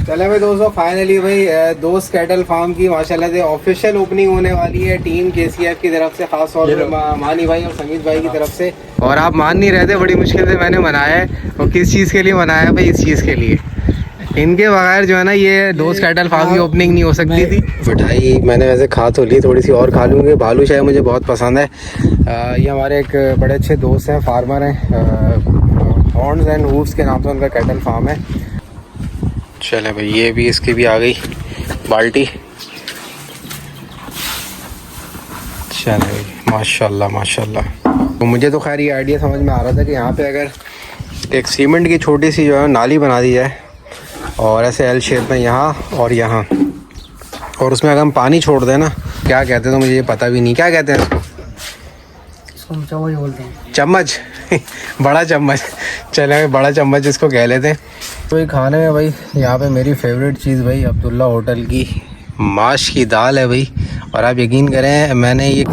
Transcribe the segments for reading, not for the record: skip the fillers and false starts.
चले भाई दोस्तों, फाइनली भाई दोस्त कैटल फार्म की माशाल्लाह से ऑफिशियल ओपनिंग होने वाली है टीम केसीएफ की तरफ से, खास तौर पे मानी भाई और समीत भाई की तरफ से। और आप मान नहीं रहे थे, बड़ी मुश्किल से मैंने मनाया है। और किस चीज़ के लिए मनाया है भाई? इस चीज़ के लिए, इनके बगैर जो है ना ये दोस्त कैटल फार्म की ओपनिंग नहीं हो सकती थी। मिठाई मैंने वैसे खा तो ली, थोड़ी सी और खा लूँगी। भालू शाही मुझे बहुत पसंद है। ये हमारे एक बड़े अच्छे दोस्त हैं, फार्मर हैं, हॉर्न्स एंड हूव्स के नाम से उनका कैटल फार्म है। चले भाई, ये भी इसकी भी आ गई बाल्टी। चले भाई, माशाल्लाह माशाल्लाह। तो मुझे तो खैर ये आइडिया समझ में आ रहा था कि यहाँ पे अगर एक सीमेंट की छोटी सी जो है नाली बना दी जाए और ऐसे एल शेप में यहाँ और यहाँ, और उसमें अगर हम पानी छोड़ दें ना, क्या कहते हैं तो मुझे ये पता भी नहीं, क्या कहते हैं इसको? चम्मच बोलते हैं। चम्मच बड़ा चम्मच। चले भाई, बड़ा चम्मच इसको कह लेते हैं। तो ये खाने में भाई यहाँ पे मेरी फेवरेट चीज़ भाई अब्दुल्ला होटल की माश की दाल है भाई। और आप यकीन करें, मैंने ये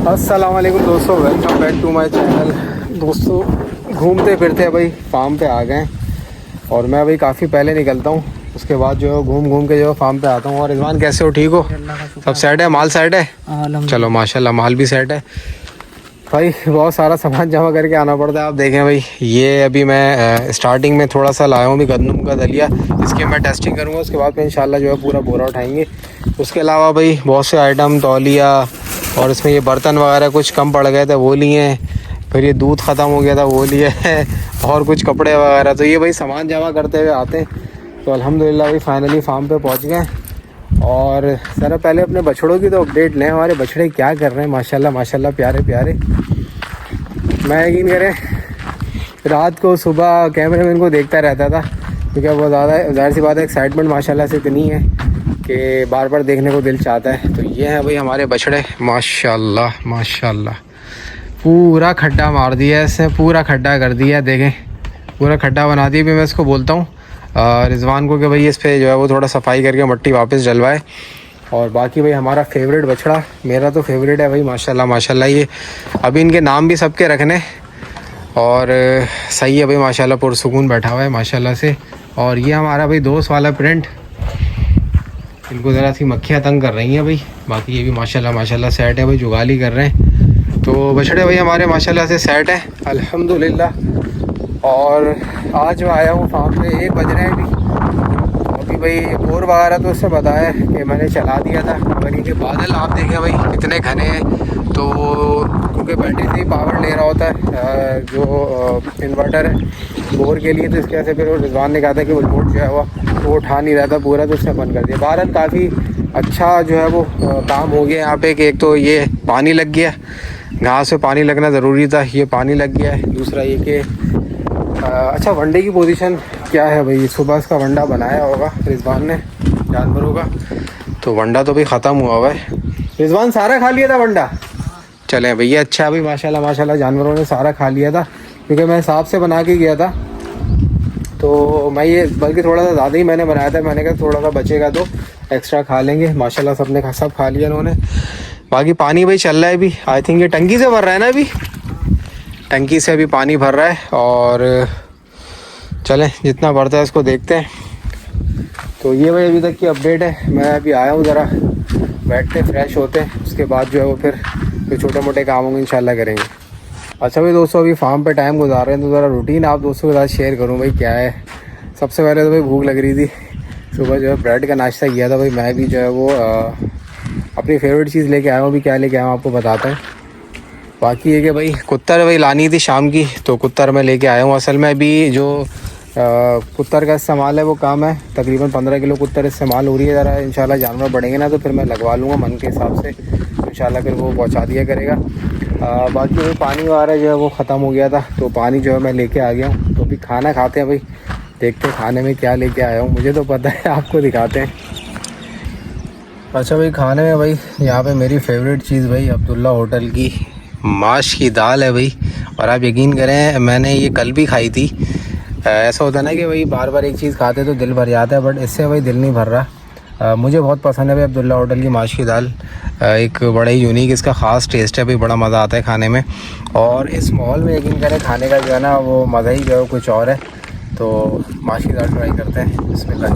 अस्सलाम वालेकुम दोस्तों, welcome back to my channel. दोस्तों घूमते फिरते भाई फार्म पे आ गए, और मैं भाई काफ़ी पहले निकलता हूँ, उसके बाद जो है घूम घूम के जो है फार्म पे आता हूँ। और रिजवान कैसे हो, ठीक हो? सब सेट है, माल सेट है? चलो माशाल्लाह, माल भी सेट है भाई। बहुत सारा सामान जमा करके आना पड़ता है। आप देखें भाई, ये अभी मैं स्टार्टिंग में थोड़ा सा लाया हूँ भी गंदम का दलिया, इसकी मैं टेस्टिंग करूँगा, उसके बाद में इंशाल्लाह जो है पूरा बोरा उठाएंगे। उसके अलावा भाई बहुत से आइटम, तौलिया और इसमें ये बर्तन वगैरह कुछ कम पड़ गए थे वो लिए हैं, फिर ये दूध ख़त्म हो गया था वो लिए है, और कुछ कपड़े वगैरह। तो ये भाई सामान जमा करते हुए आते हैं। तो अल्हम्दुलिल्लाह भाई फाइनली फार्म पे पहुंच गए। और ज़रा पहले अपने बछड़ों की तो अपडेट लें, हमारे बछड़े क्या कर रहे हैं? माशाल्लाह माशाल्लाह, प्यारे प्यारे। मैं यकीन करें, रात को सुबह कैमरे में इनको देखता रहता था, क्योंकि बहुत ज़्यादा ज़ाहिर सी बात है एक्साइटमेंट माशाल्लाह से इतनी है कि बार बार देखने को दिल चाहता है। तो ये हैं भाई हमारे बछड़े, माशाल्लाह माशाल्लाह। पूरा खड्डा मार दिया है इसने, पूरा खड्डा कर दिया, देखें पूरा खड्डा बना दिया। भी मैं इसको बोलता हूँ रिजवान को कि भाई इस पे जो है वो थोड़ा सफाई करके मट्टी वापस डलवाए। और बाकी भाई हमारा फेवरेट बछड़ा, मेरा तो फेवरेट है भाई माशाल्लाह माशाल्लाह। ये अभी इनके नाम भी सबके रखने, और सही है भाई माशाल्लाह, पुरसुकून बैठा हुआ है माशाल्लाह से। और ये हमारा भाई दोस्त वाला प्रिंट, इनको ज़रा सी मक्खियाँ तंग कर रही हैं भाई, बाकी ये भी माशाल्लाह माशाल्लाह सेट है भाई, जुगाली कर रहे हैं। तो बछड़े भाई हमारे माशाल्लाह से सेट है अल्हम्दुलिल्लाह। और आज मैं आया हूँ फार्म पे, 1 बज रहे हैं अभी भाई। बोर वगैरह तो उससे बताया कि मैंने चला दिया था, मगर इनके बादल आप देखें भाई कितने घने हैं। तो क्योंकि बैटरी से ही पावर ले रहा होता है जो इन्वर्टर है बोर के लिए, तो इसकी वजह से फिर रिजवान ने कहा था कि वो लोड जो है वो उठा नहीं रहा था पूरा, तो उसने बंद कर दिया। बहरहाल काफ़ी अच्छा जो है वो काम हो गया यहाँ पे कि एक तो ये पानी लग गया, घास पे पानी लगना ज़रूरी था, ये पानी लग गया है। दूसरा ये कि अच्छा वनडे की पोजीशन क्या है भाई? सुबह इसका वंडा बनाया होगा रिजवान ने जानवरों का, तो वंडा तो भी ख़त्म हुआ हुआ है। रिजवान सारा खा लिया था वंडा? चले भैया, अच्छा भाई माशाल्लाह माशाल्लाह, जानवरों ने सारा खा लिया था, क्योंकि मैं हिसाब से बना के गया था। तो मैं ये बल्कि थोड़ा सा ज़्यादा ही मैंने बनाया था, मैंने कहा थोड़ा सा बचेगा तो एक्स्ट्रा खा लेंगे। माशाल्लाह सबने सब खा लिया इन्होंने। बाकी पानी भाई चल रहा है अभी, आई थिंक ये टंकी से भर रहा है ना, अभी टंकी से अभी पानी भर रहा है। और चलें जितना भरता है इसको देखते हैं। तो ये भाई अभी तक की अपडेट है। मैं अभी आया हूँ, ज़रा बैठते फ्रेश होते हैं, उसके बाद जो है वो फिर छोटे मोटे काम होंगे इंशाल्लाह करेंगे। अच्छा भाई दोस्तों, अभी फार्म पे टाइम गुजार रहे हैं, तो ज़रा रूटीन आप दोस्तों के साथ शेयर करूँ भाई क्या है। सबसे पहले तो भाई भूख लग रही थी, सुबह जो है ब्रेड का नाश्ता किया था भाई। मैं भी जो है वो अपनी फेवरेट चीज़ लेके आया हूँ, अभी क्या लेके आया हूँ आपको बताता है। बाकी ये कि भाई कुत्तर भाई लानी थी शाम की, तो कुत्तर मैं लेके आया हूँ। असल में अभी जो कुत्तर का इस्तेमाल है वो काम है, तकरीबन 15 किलो कुत्तर इस्तेमाल हो रही है। ज़रा इंशाल्लाह जानवर बढ़ेंगे ना तो फिर मैं लगवा लूँगा मन के हिसाब से, इंशाल्लाह फिर वो पहुँचा दिया करेगा। बाकी भाई पानी वगैरह जो है वो ख़त्म हो गया था, तो पानी जो है मैं लेके आ गया हूँ। तो अभी खाना खाते हैं भाई, देखते हैं खाने में क्या लेके आया हूँ, मुझे तो पता है, आपको दिखाते हैं। अच्छा भाई खाने में भाई यहाँ पे मेरी फेवरेट चीज़ भाई अब्दुल्ला होटल की माश की दाल है भाई। और आप यकीन करें, मैंने ये कल भी खाई थी। ऐसा होता है ना कि भाई बार बार एक चीज़ खाते तो दिल भर जाता है, बट इससे भाई दिल नहीं भर रहा। मुझे बहुत पसंद है भाई अब्दुल्ला होटल की माश की दाल। एक बड़ा ही यूनिक इसका ख़ास टेस्ट है भाई, बड़ा मज़ा आता है खाने में। और इस माहौल में यकीन करें खाने का जो है ना वो मज़ा ही जो है कुछ और है। तो माशीदार ट्राई करते हैं। बिस्मिल्लाह।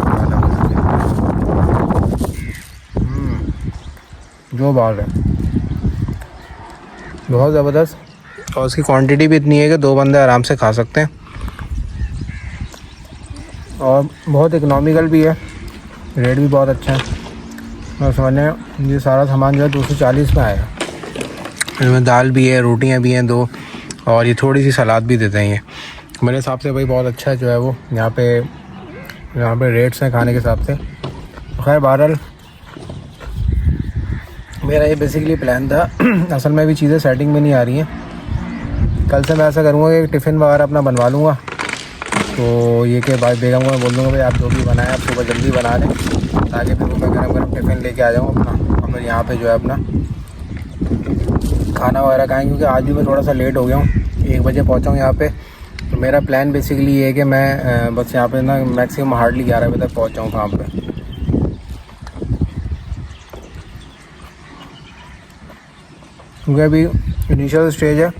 जो बात है बहुत ज़बरदस्त, और उसकी क्वांटिटी भी इतनी है कि 2 बंदे आराम से खा सकते हैं, और बहुत इकनॉमिकल भी है, रेट भी बहुत अच्छा है। और समझने ये सारा सामान जो है 240 में आएगा। इसमें दाल भी है, रोटियां भी हैं 2, और ये थोड़ी सी सलाद भी देते हैं। ये मेरे हिसाब से भाई बहुत अच्छा है जो है वो यहाँ पे रेट्स हैं खाने के हिसाब से। खैर बहरहाल मेरा ये बेसिकली प्लान था। असल में भी चीज़ें सेटिंग में नहीं आ रही हैं। कल से मैं ऐसा करूँगा कि टिफ़िन वगैरह अपना बनवा लूँगा। तो ये कि भाई बेगम को मैं बोल दूँगा भाई आप जो भी बनाएं आप सुबह जल्दी बना लें, ताकि फिर मैं गरम टिफ़िन लेके आ जाऊँ अपना, और फिर यहाँ पे जो है अपना खाना वगैरह खाएँ। क्योंकि आज भी मैं थोड़ा सा लेट हो गया हूँ, 1 बजे पहुँचा हूँ यहाँ पे। तो मेरा प्लान बेसिकली ये है कि मैं बस यहाँ पे ना मैक्सिमम हार्डली 11 बजे तक पहुँच जाऊँ वहाँ पे। क्योंकि अभी इनिशियल स्टेज है,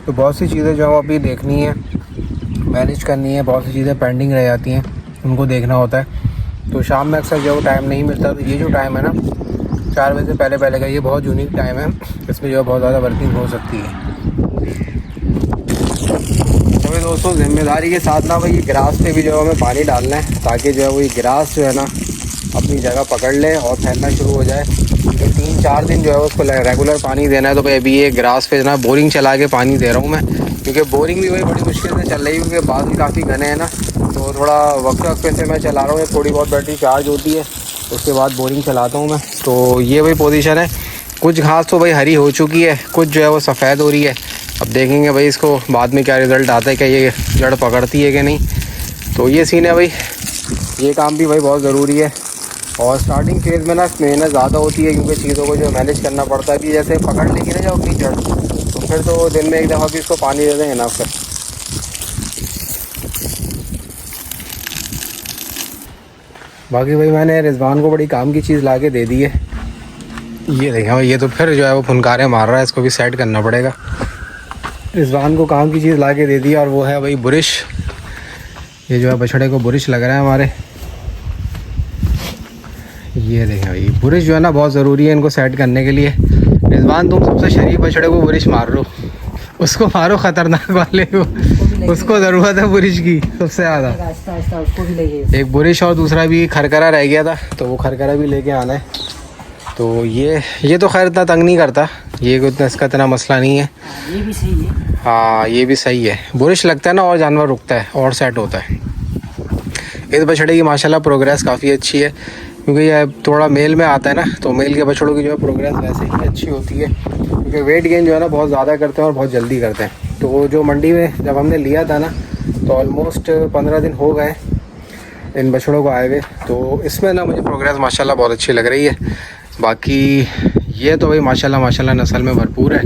तो बहुत सी चीज़ें जो है वो अभी देखनी है, मैनेज करनी है, बहुत सी चीज़ें पेंडिंग रह जाती हैं, उनको देखना होता है। तो शाम में अक्सर जो वो टाइम नहीं मिलता। तो ये जो टाइम है ना 4 बजे से पहले का, ये बहुत यूनिक टाइम है, इसमें जो है बहुत ज़्यादा वर्किंग हो सकती है। तो भाई दोस्तों ज़िम्मेदारी के साथ ना भाई ये ग्रास पे भी जो है हमें पानी डालना है, ताकि जो है वो ये ग्रास जो है ना अपनी जगह पकड़ ले और फैलना शुरू हो जाए। तो 3-4 दिन जो है उसको रेगुलर पानी देना है। तो भाई अभी ये ग्रास पे ना बोरिंग चला के पानी दे रहा हूँ मैं, क्योंकि बोरिंग भी भाई बड़ी मुश्किल से चल रही है, क्योंकि बादल काफ़ी घने हैं ना। तो थोड़ा वक्त पे से मैं चला रहा हूँ, थोड़ी बहुत बैटरी चार्ज होती है, उसके बाद बोरिंग चलाता हूँ मैं। तो ये भाई पोजीशन है। कुछ घास तो भाई हरी हो चुकी है, कुछ जो है वो सफ़ेद हो रही है। अब देखेंगे भाई इसको बाद में क्या रिज़ल्ट आता है, क्या ये जड़ पकड़ती है कि नहीं। तो ये सीन है भाई, ये काम भी भाई बहुत ज़रूरी है। और स्टार्टिंग फेज़ में ना मेहनत ज़्यादा होती है, क्योंकि चीज़ों को जो मैनेज करना पड़ता है। कि जैसे पकड़ लेगी ना जब अपनी जड़, तो फिर तो दिन में एक दफ़ा भी इसको पानी दे देंगे ना। फिर बाकी भाई मैंने रिजवान को बड़ी काम की चीज़ ला के दे दी है। ये देखें भाई, ये तो फिर जो है वो फुनकारे मार रहा है, इसको भी सेट करना पड़ेगा। रिजवान को काम की चीज़ ला के दे दी, और वो है भाई बुरिश। ये जो है बछड़े को बुरिश लग रहा है हमारे। ये देखें भाई, बुरिश जो है ना बहुत ज़रूरी है इनको सेट करने के लिए। रिजवान तुम सबसे शरीफ बछड़े को बुरिश मार लो, उसको मारो ख़तरनाक वाले को, उसको ज़रूरत है बुरिश की सबसे ज़्यादा। एक बुरिश और दूसरा भी खरकरा रह गया था, तो वो खरकरा भी लेके आना है। तो ये तो खैर इतना तंग नहीं करता, ये इतना इसका इतना मसला नहीं है। ये भी सही है। हाँ ये भी सही है, बुरिश लगता है ना और जानवर रुकता है और सेट होता है। इस बछड़े की माशाल्लाह प्रोग्रेस काफ़ी अच्छी है, क्योंकि ये थोड़ा मेल में आता है ना, तो मेल के बछड़ों की जो है प्रोग्रेस वैसे ही अच्छी होती है, क्योंकि वेट गेन जो है ना बहुत ज़्यादा करते हैं और बहुत जल्दी करते हैं। तो जो मंडी में जब हमने लिया था ना, तो ऑलमोस्ट 15 दिन हो गए इन बछड़ों को आए हुए। तो इसमें ना मुझे प्रोग्रेस माशाल्लाह बहुत अच्छी लग रही है। बाकी ये तो भाई माशाल्लाह नस्ल में भरपूर है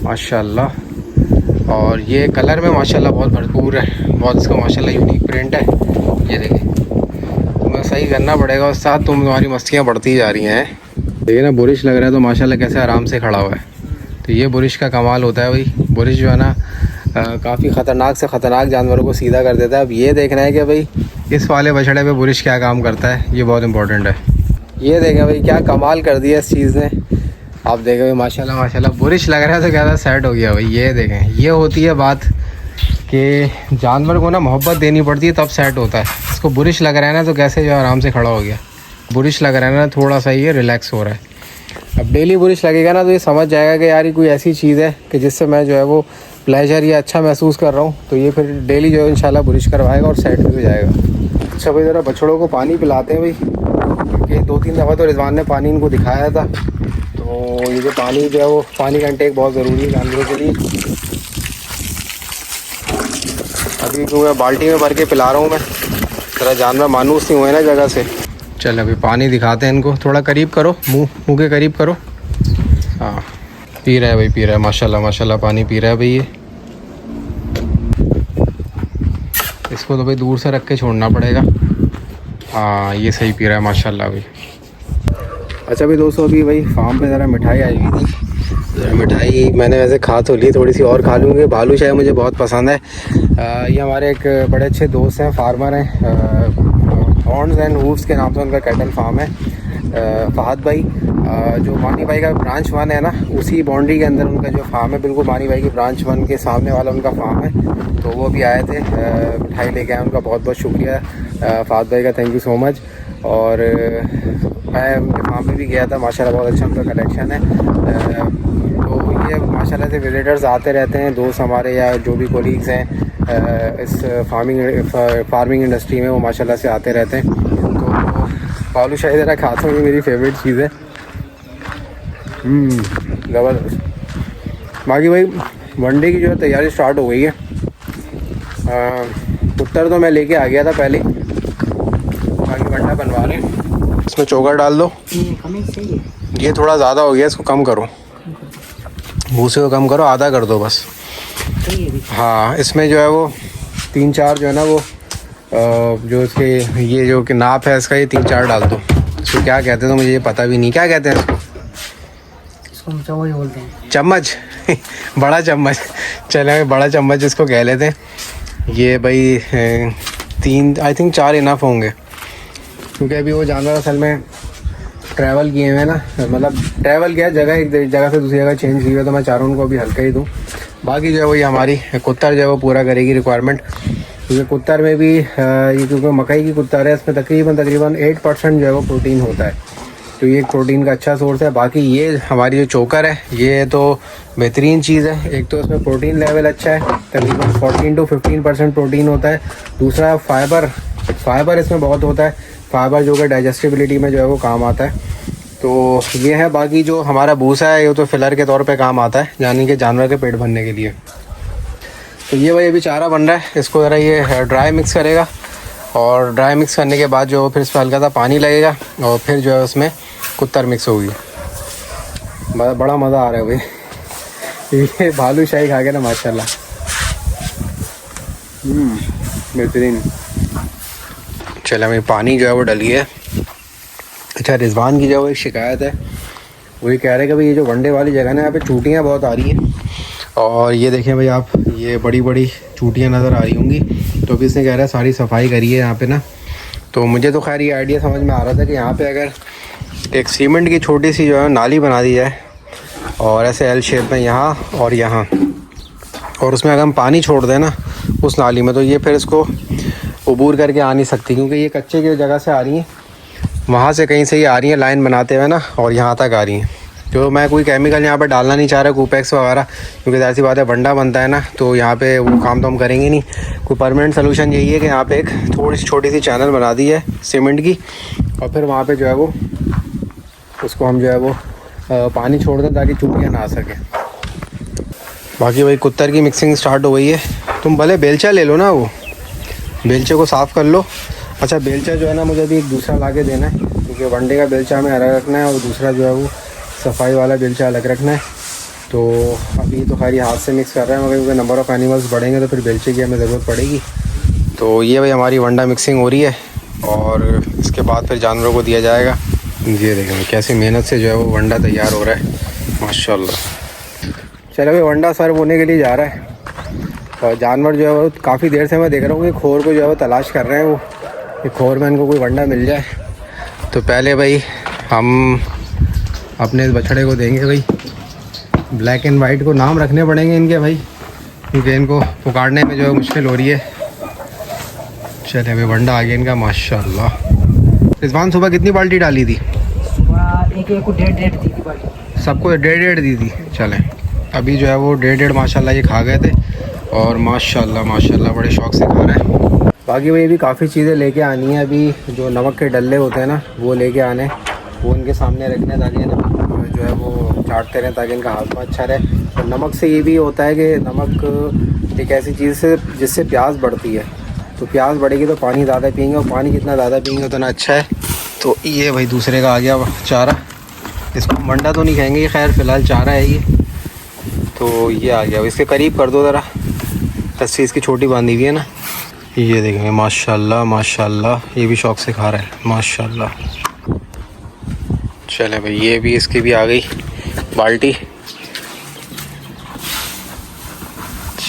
माशाल्लाह, और ये कलर में माशाल्लाह बहुत भरपूर है, बहुत इसका माशाल्लाह यूनिक प्रिंट है। ये देखें, तुम्हें सही करना पड़ेगा, और साथ तुम्हारी मस्तियाँ बढ़ती जा रही हैं। देखिए ना बुरिश लग रहा है तो माशाल्लाह कैसे आराम से खड़ा हुआ है। तो ये बुरिश का कमाल होता है भाई। बुरिश जो है ना काफ़ी ख़तरनाक से ख़तरनाक जानवरों को सीधा कर देता है। अब ये देखना है कि भाई इस वाले बछड़े पे बुरिश क्या काम करता है, ये बहुत इंपॉर्टेंट है। ये देखें भाई क्या कमाल कर दिया इस चीज़ ने। आप देखें भाई माशाल्लाह बुरिश लग रहा है तो क्या था सेट हो गया भाई। ये देखें, ये होती है बात कि जानवर को ना मोहब्बत देनी पड़ती है तब सेट होता है। इसको बुरिश लग रहा है ना तो कैसे जो आराम से खड़ा हो गया। बुरिश लग रहा है ना थोड़ा सा ये रिलैक्स हो रहा है। अब डेली बुरिश लगेगा ना तो ये समझ जाएगा कि यार ये कोई ऐसी चीज़ है कि जिससे मैं जो है वो प्लेजर या अच्छा महसूस कर रहा हूँ। तो ये फिर डेली जो है इंशाल्लाह बुरिश करवाएगा और सेट भी हो जाएगा। अच्छा भाई ज़रा बछड़ों को पानी पिलाते हैं भाई, क्योंकि 2-3 दफ़ा तो रिजवान ने पानी इनको दिखाया था। तो ये जो पानी जो है वो पानी का इंटेक बहुत ज़रूरी है जानवरों के लिए। अभी जो है बाल्टी में भर के पिला रहा हूँ मैं, ज़रा जानवर मानूस नहीं हुए ना जगह से। चल अभी पानी दिखाते हैं इनको, थोड़ा करीब करो, मुँह के करीब करो। हाँ पी रहा है भाई, पी रहा है माशाल्लाह पानी पी रहा है भाई। ये इसको तो भाई दूर से रख के छोड़ना पड़ेगा। हाँ ये सही पी रहा है माशाल्लाह भाई। अच्छा भाई दोस्तों, अभी भाई फार्म पे ज़रा मिठाई आई हुई थी, मिठाई मैंने वैसे खा तो ली, थोड़ी सी और खा लूँगी। बालूशाही मुझे बहुत पसंद है। ये हमारे एक बड़े अच्छे दोस्त हैं, फार्मर हैं, हॉर्न्स एंड हूव्स के नाम से उनका कैटल फार्म है। फहद भाई, जो मानी भाई का ब्रांच 1 है ना, उसी बाउंड्री के अंदर उनका जो फार्म है, बिल्कुल मानी भाई की ब्रांच 1 के सामने वाला उनका फार्म है। तो वो भी आए थे, मिठाई लेके आए। उनका बहुत बहुत शुक्रिया फहद भाई का, थैंक यू सो मच। और मैं उनके फार्म में भी गया था, माशाल्लाह बहुत अच्छा उनका कलेक्शन है। तो ये माशाल्लाह से विजिटर्स आते रहते हैं, दोस्त हमारे या जो भी कोलीग्स हैं इस फार्मिंग इंडस्ट्री में, वो माशाल्लाह से आते रहते हैं। तो बालूशाही ज़रा खाता हूँ, ये मेरी फेवरेट चीज़ है। ज़बरदस्त। बाकी भाई वनडे की जो है तैयारी स्टार्ट हो गई है। उत्तर तो मैं लेके आ गया था पहले, बाकी वंडा बनवा रहे हैं। इसमें चोकर डाल दो। ये थोड़ा ज़्यादा हो गया, इसको कम करो, भूसे को कम करो, आधा कर दो बस। हाँ, इसमें जो है वो 3-4 जो है ना वो जो इसके ये जो कि नाप है इसका, ये 3-4 डाल दो। इसको क्या कहते हैं तो मुझे ये पता भी नहीं, क्या कहते हैं इसको? चम्मच बोलते हैं। चम्मच बड़ा चम्मच। चले बड़ा चम्मच इसको कह लेते हैं। ये भाई 3 आई थिंक 4 इनफ होंगे, क्योंकि अभी वो जानवर असल में ट्रैवल किए हुए हैं ना, मतलब ट्रैवल किया जगह, एक जगह से दूसरी जगह चेंज की हुई है, तो मैं चाह रहा हूँ उनको अभी हल्का ही दूँ। बाकी जो है वो ये हमारी कुत्तर जो है वो पूरा करेगी रिक्वायरमेंट, क्योंकि कुत्तर में भी ये क्योंकि मकई की कुत्तर है, इसमें तकरीबन 8% जो है वो प्रोटीन होता है, तो ये एक प्रोटीन का अच्छा सोर्स है। बाकी ये हमारी जो चोकर है, ये तो बेहतरीन चीज़ है। एक तो इसमें प्रोटीन लेवल अच्छा है, तकरीबन 14 to 15% प्रोटीन होता है। दूसरा फाइबर इसमें बहुत होता है, फाइबर जो कि डाइजेस्टिबिलिटी में जो है वो काम आता है। तो ये है। बाकी जो हमारा भूसा है, ये तो फिलर के तौर पे काम आता है, यानी कि जानवर के पेट भरने के लिए। तो ये भाई अभी चारा बन रहा है, इसको ज़रा ये ड्राई मिक्स करेगा, और ड्राई मिक्स करने के बाद जो फिर इसमें हल्का सा पानी लगेगा, और फिर जो है उसमें कुत्तर मिक्स होगी। बड़ा मज़ा आ रहा है भाई ये बालूशाही खा के ना माशाल्लाह, बेहतरीन। चलो मैं पानी जो है वो डली है। अच्छा, रिजवान की जो वो एक शिकायत है, वो ये कह रहे हैं कि भाई ये जो वनडे वाली जगह है, यहाँ पे चूटियाँ बहुत आ रही हैं। और ये देखें भाई आप, ये बड़ी बड़ी चूटियाँ नज़र आ रही होंगी। तो अभी इसने कह रहा है सारी सफाई करिए यहाँ पे ना। तो मुझे तो खैर ये आइडिया समझ में आ रहा था कि यहाँ पे अगर एक सीमेंट की छोटी सी जो है नाली बना दी जाए, और ऐसे एल शेप में यहाँ और यहाँ, और उसमें अगर हम पानी छोड़ दें ना उस नाली में, तो ये फिर इसको उबूर करके आ नहीं सकती, क्योंकि ये कच्चे की जगह से आ रही हैं, वहाँ से कहीं से ये आ रही हैं लाइन बनाते हुए ना, और यहाँ तक आ रही हैं। तो मैं कोई केमिकल यहाँ पे डालना नहीं चाह रहा, कूपेक्स वगैरह, क्योंकि ज़ाहिर सी बात है वंडा बनता है ना, तो यहाँ पे वो काम तो हम करेंगे नहीं। कोई परमानेंट सोल्यूशन यही है कि यहाँ पे एक थोड़ी सी छोटी सी चैनल बना दी है सीमेंट की, और फिर वहाँ पे जो है वो उसको हम जो है वो पानी छोड़ दें ताकि चूटियाँ ना आ सकें। बाकी भाई कुत्तर की मिक्सिंग स्टार्ट हो गई है। तुम भले बेलचा ले लो ना, वो बेलचे को साफ़ कर लो। अच्छा, बेलचा जो है ना मुझे अभी एक दूसरा ला के देना है, क्योंकि वनडे का बेलचा हमें अलग रखना है, और दूसरा जो है वो सफाई वाला बेलचा अलग रखना है। तो अभी तो खैर हाथ से मिक्स कर रहे हैं, मगर क्योंकि नंबर ऑफ़ एनिमल्स बढ़ेंगे तो फिर बेलचे की हमें ज़रूरत पड़ेगी। तो ये भाई हमारी वंडा मिक्सिंग हो रही है, और इसके बाद फिर जानवरों को दिया जाएगा। ये देखें कैसी मेहनत से जो है वो वंडा तैयार हो रहा है माशाल्लाह। चलो भाई वंडा सर्व होने के लिए जा रहा है, और जानवर जो है वो काफ़ी देर से मैं देख रहा हूँ कि खोर को जो है वो तलाश कर रहे हैं, वो कि खोर में इनको कोई वंडा मिल जाए। तो पहले भाई हम अपने इस बछड़े को देंगे भाई, ब्लैक एंड वाइट को नाम रखने पड़ेंगे इनके भाई, क्योंकि इनको पुकारने में जो है मुश्किल हो रही है। चले भाई वंडा आ गया इनका माशाल्लाह। रिजवान सुबह कितनी बाल्टी डाली थी? एक को 1.5 दी थी बाल्टी, सबको 1.5 दी थी। चलें अभी जो है वो 1.5 माशाल्लाह ये खा गए थे, और माशाल्लाह बड़े शौक से खा रहे हैं। बाकी भाई भी काफ़ी चीज़ें लेके आनी है। अभी जो नमक के डल्ले होते हैं ना, वो लेके आने, वो उनके सामने रखने, ताकि नमक जो है वो चाटते रहें, ताकि इनका हाजमा अच्छा रहे। और नमक से ये भी होता है कि नमक एक ऐसी चीज़ से जिससे प्यास बढ़ती है, तो प्यास बढ़ेगी तो पानी ज़्यादा पियेंगे, और पानी जितना ज़्यादा पियेंगे उतना अच्छा है। तो ये भाई दूसरे का आ गया चारा, इसको वंडा तो नहीं कहेंगे, खैर फ़िलहाल चारा है ये। तो ये आ गया, इसके करीब कर दो ज़रा, रस्सी इसकी छोटी बांधी हुई है ना। ये देखेंगे माशाल्लाह ये भी शौक से खा रहा है माशाल्लाह। चले भाई ये भी, इसकी भी आ गई बाल्टी,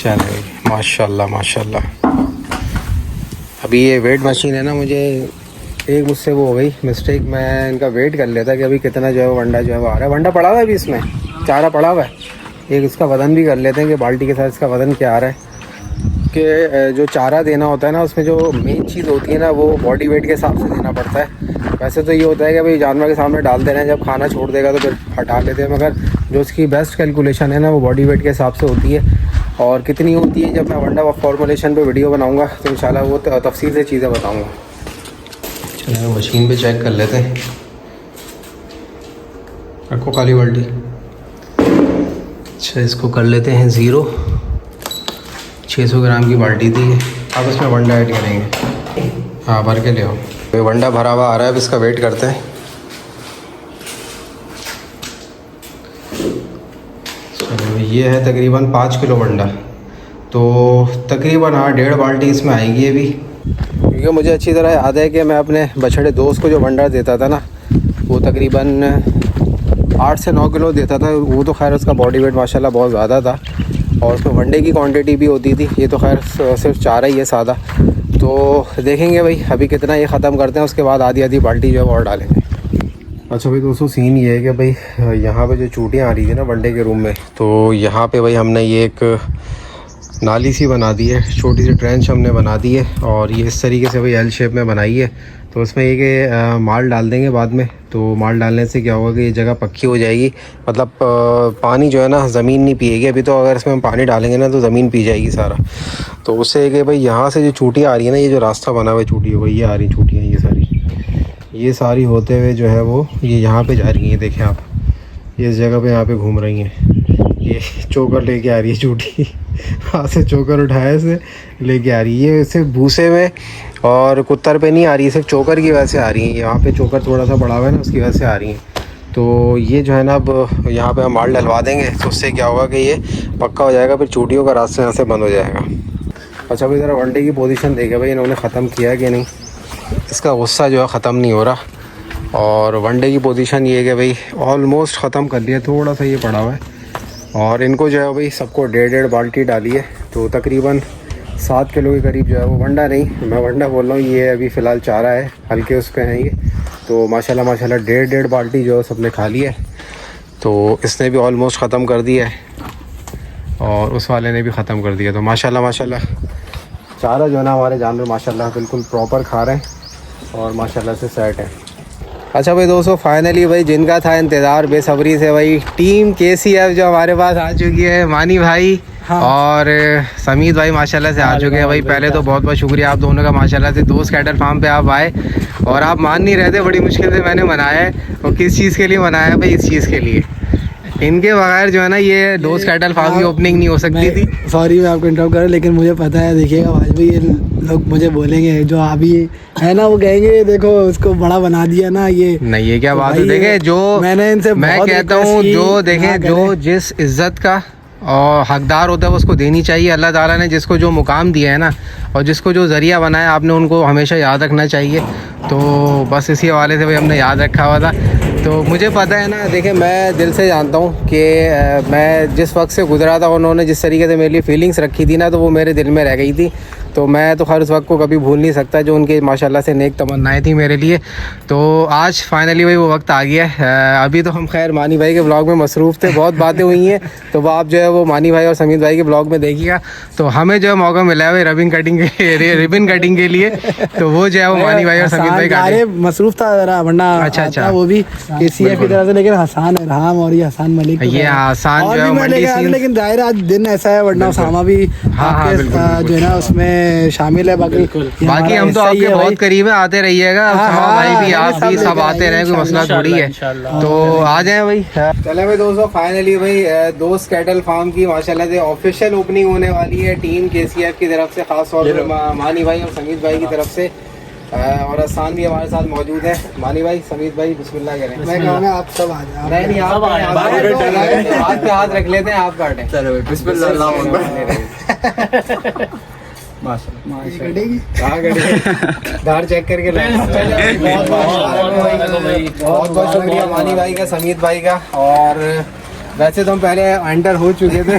चलो माशाल्लाह माशाल्लाह। अभी ये वेट मशीन है ना, मुझे एक मुझसे वो हो गई मिस्टेक, मैं इनका वेट कर लेता कि अभी कितना जो है वो वंडा जो है वो आ रहा है। वंडा पड़ा हुआ है अभी इसमें, चारा पड़ा हुआ है। एक इसका वज़न भी कर लेते हैं कि बाल्टी के साथ इसका वज़न क्या आ रहा है। कि जो चारा देना होता है ना, उसमें जो मेन चीज़ होती है ना, वो बॉडी वेट के हिसाब से देना पड़ता है। वैसे तो ये होता है कि भाई जानवर के सामने डाल देना है, जब खाना छोड़ देगा तो फिर हटा लेते हैं, मगर जो उसकी बेस्ट कैलकुलेशन है ना, वो बॉडी वेट के हिसाब से होती है। और कितनी होती है, जब मैं वंडा फॉर्मुलेशन पे वीडियो बनाऊंगा तो इंशाल्लाह वो तफसील से चीज़ें बताऊंगा। चलिए मशीन पे चेक कर लेते हैं। रखो काली बाल्टी। अच्छा, इसको कर लेते हैं 0। 600 ग्राम की बाल्टी थी ये। अब इसमें वंडा ऐड करेंगे। हाँ, भर के ले आओ। ये वंडा भरा हुआ आ रहा है, अब इसका वेट करते हैं। चलो, ये है तकरीबन 5 किलो वंडा, तो तकरीबन 1.5 बाल्टी इसमें आएगी ये भी। क्योंकि मुझे अच्छी तरह याद है कि मैं अपने बछड़े दोस्त को जो वंडा देता था ना, वो तकरीबन 8 से 9 किलो देता था। वो तो खैर उसका बॉडी वेट माशाल्लाह बहुत ज़्यादा था, और उसमें वंडे की क्वांटिटी भी होती थी। ये तो खैर सिर्फ चारा ही है सादा। तो देखेंगे भाई अभी कितना ये ख़त्म करते हैं, उसके बाद आधी बाल्टी जो है और डालेंगे। अच्छा भाई दोस्तों, सीन ये है कि भाई यहाँ पे जो चूटियाँ आ रही थी ना वनडे के रूम में, तो यहाँ पे भाई हमने ये एक नाली सी बना दी है, छोटी सी ट्रेंच हमने बना दी है, और ये इस तरीके से भाई एल शेप में बनाई है। तो उसमें ये कि माल डाल देंगे बाद में। तो माल डालने से क्या होगा कि ये जगह पक्की हो जाएगी, मतलब पानी जो है ना ज़मीन नहीं पिएगी। अभी तो अगर इसमें हम पानी डालेंगे ना तो ज़मीन पी जाएगी सारा। तो उससे कि भाई यहाँ से जो चूटियाँ आ रही है ना, ये जो रास्ता बना हुआ है चूटियों को, ये आ रही चूटियाँ, ये सारी होते हुए जो है वो ये यहाँ पे जा रही हैं। देखें आप, ये इस जगह पे यहाँ पे घूम रही हैं। ये चोकर लेके आ रही है चूटी, हाथ से चोकर उठाया से लेके आ रही है। ये सिर्फ भूसे में और कुत्तर पे नहीं आ रही है, सिर्फ चोकर की वजह से आ रही है। यहाँ पे चोकर थोड़ा सा बड़ा हुआ है ना, उसकी वजह से आ रही हैं। तो ये जो है ना, अब यहाँ पे हम माल डलवा देंगे, तो उससे क्या होगा कि ये पक्का हो जाएगा, फिर चूटियों का रास्ता यहाँ से बंद हो जाएगा। अच्छा भाई, ज़रा वनडे की पोजीशन देखे भाई इन्होंने ख़त्म किया है कि नहीं। इसका गुस्सा जो है ख़त्म नहीं हो रहा। और वनडे की पोजीशन ये है कि भाई ऑलमोस्ट ख़त्म कर लिया, थोड़ा सा ये पड़ा हुआ है। और इनको जो है भाई सबको 1.5 बाल्टी डाली है, तो तकरीबन 7 किलो के करीब जो है वो वंडा नहीं, मैं वंडा बोल रहा हूँ, ये अभी फ़िलहाल चारा है, हल्के उस पर हैं ये। तो माशाल्लाह 1.5 बाल्टी जो है सबने खा लिया है। तो इसने भी ऑलमोस्ट ख़त्म कर दिया है, और उस वाले ने भी ख़त्म कर दिया। तो माशाल्लाह चारा जो है ना हमारे जानवर माशाल्लाह बिल्कुल प्रॉपर खा रहे हैं, और माशाल्लाह से सेट है। अच्छा भाई दोस्तों, फाइनली भाई जिनका था इंतज़ार बेसब्री से, भाई टीम KCF जो हमारे पास आ चुकी है। मानी भाई और समीत भाई माशाल्लाह से आ चुके हैं। भाई पहले तो बहुत बहुत शुक्रिया आप दोनों का, माशाल्लाह से दोस्त कैटल फार्म पे आप आए, और आप मान नहीं रहे थे, बड़ी मुश्किल से मैंने मनाया है। और किस चीज़ के लिए मनाया है भाई? इस चीज़ के लिए, इनके बगैर जो है ना ये दोस्त कैटल फार्म की ओपनिंग नहीं हो सकती थी। सॉरी मैं आपको इंटरप्ट कर रहा हूं, लेकिन मुझे पता है, देखिएगा आज भाई ये लोग मुझे बोलेंगे, जो अभी है ना वो कहेंगे देखो उसको बड़ा बना दिया ना ये। नहीं, ये क्या तो बात है? देखें, जो मैंने इनसे मैं कहता हूँ, जो देखें, जो जिस इज्जत का और हकदार होता है वो उसको देनी चाहिए। अल्लाह ताला ने जिसको जो मुकाम दिया है ना, और जिसको जो ज़रिया बनाया, आपने उनको हमेशा याद रखना चाहिए। तो बस इसी हवाले से भाई हमने याद रखा हुआ था। तो मुझे पता है ना, देखिए मैं दिल से जानता हूँ कि मैं जिस वक्त से गुजरा था, उन्होंने जिस तरीके से मेरे लिए फीलिंग्स रखी थी ना, तो वो मेरे दिल में रह गई थी। तो मैं तो हर उस वक्त को कभी भूल नहीं सकता, जो उनके माशाल्लाह से नेक तमन्नाएं थी मेरे लिए। तो आज फाइनली भाई वो वक्त आ गया है। अभी तो हम खैर मानी भाई के ब्लॉग में मसरूफ़ थे, बहुत बातें हुई हैं, तो वो आप जो है वो मानी भाई और समीत भाई के ब्लॉग में देखिएगा। तो हमें जो है मौका मिला है भाई रिबन कटिंग के लिए, तो वो जो है वो मानी भाई और समीत भाई का मसरूफ था ज़रा, वरना अच्छा वो भी KCF की तरफ से। लेकिन हसान इरहाम और ये हसान मलिक, ये हसान जो है मंडी, लेकिन जाहिर आज दिन ऐसा है, वरना उसामा भी जो है ना उसमें शामिल है। बाकी हम तो आपके बहुत करीब है, आते रहिएगा। भाई भी, आप भी, सब आते रहे, कोई मसला थोड़ी है। तो आ जाए भाई। चले भाई दोस्तों, फाइनली भाई दोस्त कैटल फार्म की माशाल्लाह से ऑफिशियल ओपनिंग होने वाली है टीम KCF की तरफ से, खास तौर पर मानी भाई और समीत भाई की तरफ से। और आसान भी हमारे साथ मौजूद है। मानी भाई, समीत भाई, बिस्मिल्लाह करें। मैं कहूँगा आप सब आ जाओ। नहीं, आप हाथ पे हाथ रख लेते हैं, आप काटें। चलो भाई, बिस्मिल्लाह। धार चेक करके बहुत बहुत शुक्रिया मानी भाई का, समीत भाई का। और वैसे तो हम पहले एंटर हो चुके थे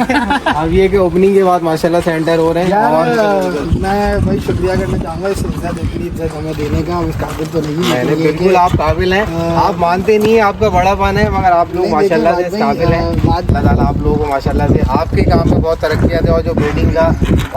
अब ये कि ओपनिंग के बाद माशाल्लाह से एंटर हो रहे हैं। यार मैं भाई शुक्रिया करना चाहूँगा इस इज्जत इतनी इज्जत हमें देने का, उस काबिल तो नहीं है बिल्कुल आप काबिल हैं। आप मानते नहीं है आपका बड़ापन है, मगर आप लोग माशाल्लाह से इस काबिल हैं। अल्लाह ताला आप लोगों को माशाल्लाह से आपके काम में बहुत तरक्कियाँ थे, और जो ब्रीडिंग का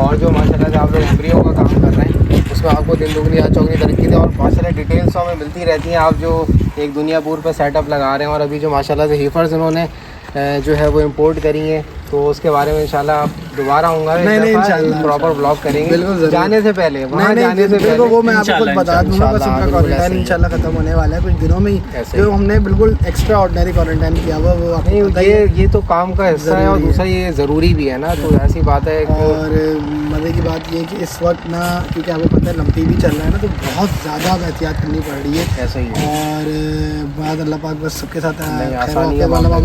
और जो माशाल्लाह से आप लोग एम्ब्रियो का काम कर रहे हैं उसमें आपको दिन दुगनी या चौगनी तरक्की थी, और माशाल्लाह डिटेल्स तो हमें मिलती रहती हैं। आप जो एक दुनियापुर पे सेटअप लगा रहे हैं, और अभी जो माशाल्लाह से हीफर्स उन्होंने जो है वो इंपोर्ट करी है, तो उसके बारे में इंशाल्लाह आप दोबारा आऊँगा, नहीं इंशाल्लाह प्रॉपर ब्लॉग करेंगे बिल्कुल जाने से पहले, वहाँ जाने से पहले वो मैं आपको खुद बता दूंगा। बस उनका क्वारंटाइन इंशाल्लाह खत्म होने वाला है कुछ दिनों में ही, जो हमने बिल्कुल एक्स्ट्रा ऑर्डिनरी क्वारंटाइन किया हुआ वो आपको पता ही है। ये तो काम का हिस्सा है, और दूसरा ये ज़रूरी भी है ना, तो ऐसी बात है। और मज़े की बात ये है कि इस वक्त ना, क्योंकि आपको पता है लंपी भी चल रहा है ना, तो बहुत ज़्यादा एहतियात करनी पड़ रही है। ऐसा ही है, और बाद अल्लाह पाक बस सबके साथ आसानी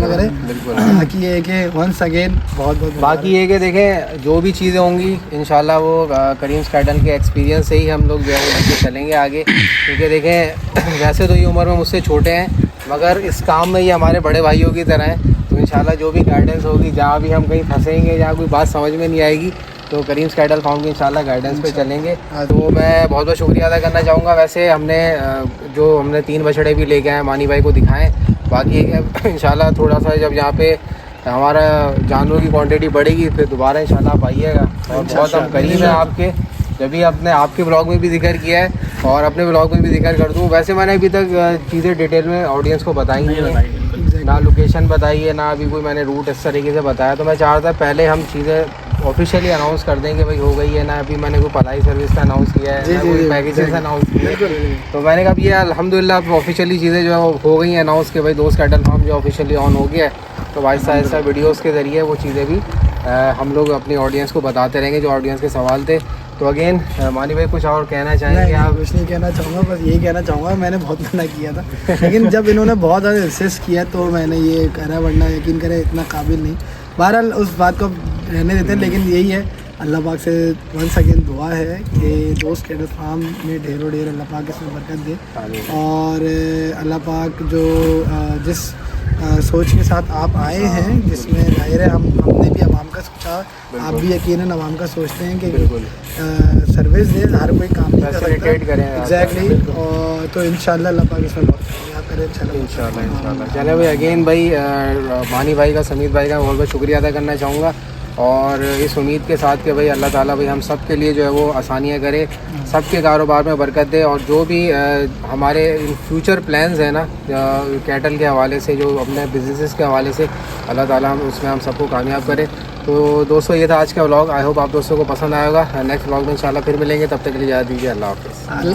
करे। बिल्कुल। बाकी ये है कि वंस अगेन बहुत बाकी ये कि देखें जो भी चीज़ें होंगी इंशाल्लाह वो करीम्स कैटल के एक्सपीरियंस से ही हम लोग जो है वो लेके चलेंगे आगे, क्योंकि देखें वैसे तो ये उम्र में मुझसे छोटे हैं, मगर इस काम में ये हमारे बड़े भाइयों की तरह हैं। तो इंशाल्लाह जो भी गाइडेंस होगी, जहाँ भी हम कहीं फंसेंगे, जहाँ कोई बात समझ में नहीं आएगी, तो करीम्स कैटल फार्म की इंशाल्लाह गाइडेंस पे चलेंगे। तो मैं बहुत बहुत शुक्रिया अदा करना चाहूँगा। वैसे हमने 3 बछड़े भी लेके आए, मानी भाई को दिखाएँ। बाकी इंशाल्लाह थोड़ा सा जब यहाँ पे हमारा जानवरों की क्वांटिटी बढ़ेगी फिर दोबारा इंशाल्लाह आप आइएगा, और बहुत हम करीब हैं आपके। जब भी आपके ब्लॉग में भी जिक्र किया है और अपने ब्लॉग में भी जिक्र कर दूँ। वैसे मैंने अभी तक चीज़ें डिटेल में ऑडियंस को बताई नहीं है, ना लोकेशन बताई है, ना अभी कोई मैंने रूट इस तरीके से बताया। तो मैं चाहता पहले हम चीज़ें ऑफिशियली अनाउंस कर दें कि भाई हो गई है ना, अभी मैंने कोई पढ़ाई सर्विस का अनाउंस किया है, ना कोई पैकेजेस अनाउंस किया है। तो मैंने कहा ये अल्हम्दुलिल्लाह अब ऑफिशियली चीज़ें जो है हो गई हैं अनाउंस कि भाई दोस्त कैटल फार्म जो ऑफिशियली ऑन हो गया है। तो ऐसा ऐसा वीडियोज़ के ज़रिए वो चीज़ें भी हम लोग अपनी ऑडियंस को बताते रहेंगे, जो ऑडियंस के सवाल थे। तो अगेन मानी भाई कुछ और कहना चाहेंगे आप? कुछ नहीं कहना चाहूँगा, बस यही कहना चाहूँगा मैंने बहुत मना किया था, लेकिन जब इन्होंने बहुत ज़्यादा इंसिस्ट किया तो मैंने ये करा, वरना यकीन करें इतना काबिल नहीं। बहरहाल उस बात को रहने देते हैं, लेकिन यही है अल्लाह पाक से वंस अगेन दुआ है कि दोस्त कैटल फार्म में ढेरों ढेर अल्लाह पाक इसमें बरकत दे, और अल्लाह पाक जो जिस सोच के साथ आप आए हैं, जिसमें जाहिर है हमने भी आवाम का सोचा, आप भी यकीनन आवाम का सोचते हैं कि सर्विस दे, हर कोई काम नहीं कर सकता। एग्जैक्टली। और तो इंशाल्लाह अल्लाह पाक इसमें बहुत कामयाब करे इंशाल्लाह। चले भाई अगेन भाई मानी भाई का, समीत भाई का बहुत बहुत शुक्रिया अदा करना चाहूँगा, और इस उम्मीद के साथ कि भाई अल्लाह ताला भाई हम सब के लिए जो है वो आसानियाँ करे, सबके कारोबार में बरकत दे, और जो भी हमारे फ्यूचर प्लान्स हैं ना कैटल के हवाले से, जो अपने बिजनेसेस के हवाले से, अल्लाह ताला हम उसमें हम सबको कामयाब करे। तो दोस्तों ये था आज का व्लॉग। आई होप आप दोस्तों को पसंद आएगा। नेक्स्ट व्लॉग में इंशाल्लाह फिर मिलेंगे, तब तक के लिए इजाज़त दीजिए। अल्लाह हाफ़िज़।